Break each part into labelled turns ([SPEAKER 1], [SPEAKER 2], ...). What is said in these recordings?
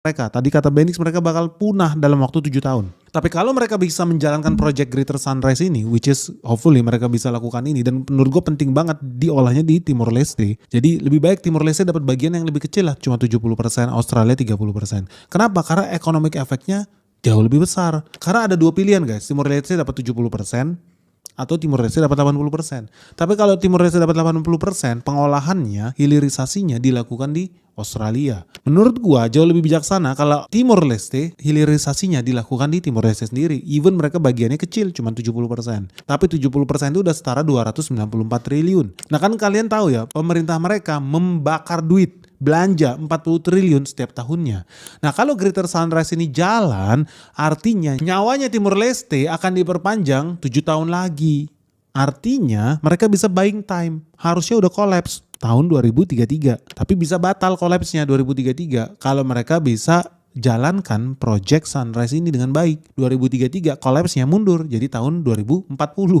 [SPEAKER 1] mereka. Tadi kata Benix mereka bakal punah dalam waktu 7 tahun. Tapi kalau mereka bisa menjalankan project Greater Sunrise ini, which is hopefully mereka bisa lakukan ini, dan menurut gue penting banget diolahnya di Timor Leste. Jadi lebih baik Timor Leste dapat bagian yang lebih kecil lah, cuma 70%, Australia 30%. Kenapa? Karena economic efeknya jauh lebih besar. Karena ada dua pilihan guys, Timor Leste dapat 70%, atau Timor Leste dapat 80%. Tapi kalau Timor Leste dapat 80%, pengolahannya, hilirisasinya dilakukan di Australia. Menurut gua jauh lebih bijaksana kalau Timor Leste hilirisasinya dilakukan di Timor Leste sendiri. Even mereka bagiannya kecil, cuma 70%. Tapi 70% itu udah setara 294 triliun. Nah kan kalian tahu ya, pemerintah mereka membakar duit, belanja 40 triliun setiap tahunnya. Nah kalau Greater Sunrise ini jalan, artinya nyawanya Timor Leste akan diperpanjang 7 tahun lagi. Artinya mereka bisa buying time. Harusnya udah collapse tahun 2033. Tapi bisa batal collapse-nya 2033 kalau mereka bisa jalankan project Sunrise ini dengan baik. 2033 collapse-nya mundur jadi tahun 2040.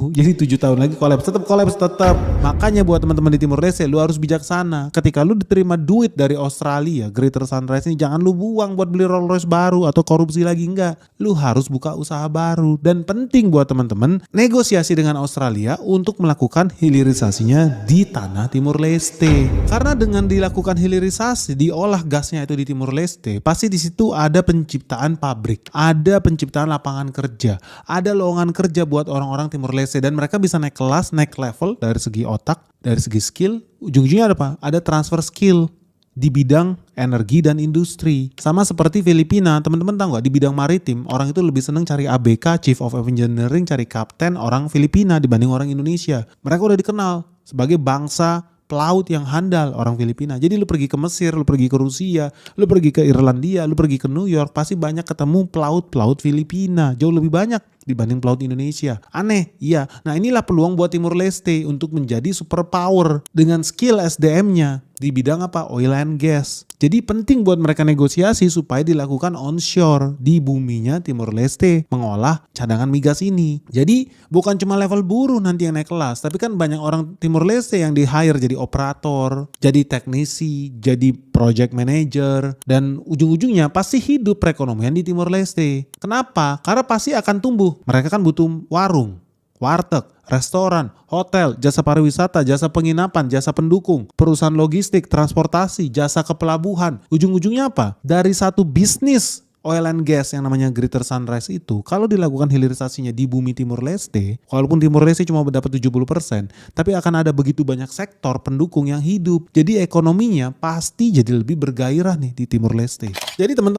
[SPEAKER 1] Jadi 7 tahun lagi collapse. Tetap. Makanya buat teman-teman di Timor Leste lu harus bijaksana. Ketika lu diterima duit dari Australia, Greater Sunrise ini jangan lu buang buat beli Rolls Royce baru atau korupsi lagi, enggak. Lu harus buka usaha baru. Dan penting buat teman-teman negosiasi dengan Australia untuk melakukan hilirisasinya di tanah Timor Leste. Karena dengan dilakukan hilirisasi, diolah gasnya itu di Timor Leste, pasti di situ ada penciptaan pabrik, ada penciptaan lapangan kerja, ada lowongan kerja buat orang-orang Timor Leste, dan mereka bisa naik kelas, naik level dari segi otak, dari segi skill. Ujung-ujungnya ada apa? Ada transfer skill di bidang energi dan industri. Sama seperti Filipina, teman-teman tahu nggak, di bidang maritim orang itu lebih seneng cari ABK, Chief of Engineering, cari kapten orang Filipina dibanding orang Indonesia. Mereka udah dikenal sebagai bangsa pelaut yang handal orang Filipina. Jadi lu pergi ke Mesir, lu pergi ke Rusia, lu pergi ke Irlandia, lu pergi ke New York, pasti banyak ketemu pelaut-pelaut Filipina. Jauh lebih banyak dibanding pelaut Indonesia. Aneh, iya. Nah inilah peluang buat Timor Leste untuk menjadi superpower dengan skill SDM-nya di bidang apa? Oil and gas. Jadi penting buat mereka negosiasi supaya dilakukan onshore di buminya Timor Leste mengolah cadangan migas ini. Jadi bukan cuma level buruh nanti yang naik kelas, tapi kan banyak orang Timor Leste yang di hire jadi operator, jadi teknisi, jadi project manager, dan ujung-ujungnya pasti hidup perekonomian di Timor Leste. Kenapa? Karena pasti akan tumbuh. Mereka kan butuh warung, warteg, restoran, hotel, jasa pariwisata, jasa penginapan, jasa pendukung, perusahaan logistik, transportasi, jasa kepelabuhan. Ujung-ujungnya apa? Dari satu bisnis oil and gas yang namanya Greater Sunrise itu, kalau dilakukan hilirisasinya di bumi Timor Leste, walaupun Timor Leste cuma mendapat 70%, tapi akan ada begitu banyak sektor pendukung yang hidup. Jadi ekonominya pasti jadi lebih bergairah nih di Timor Leste. Jadi teman-teman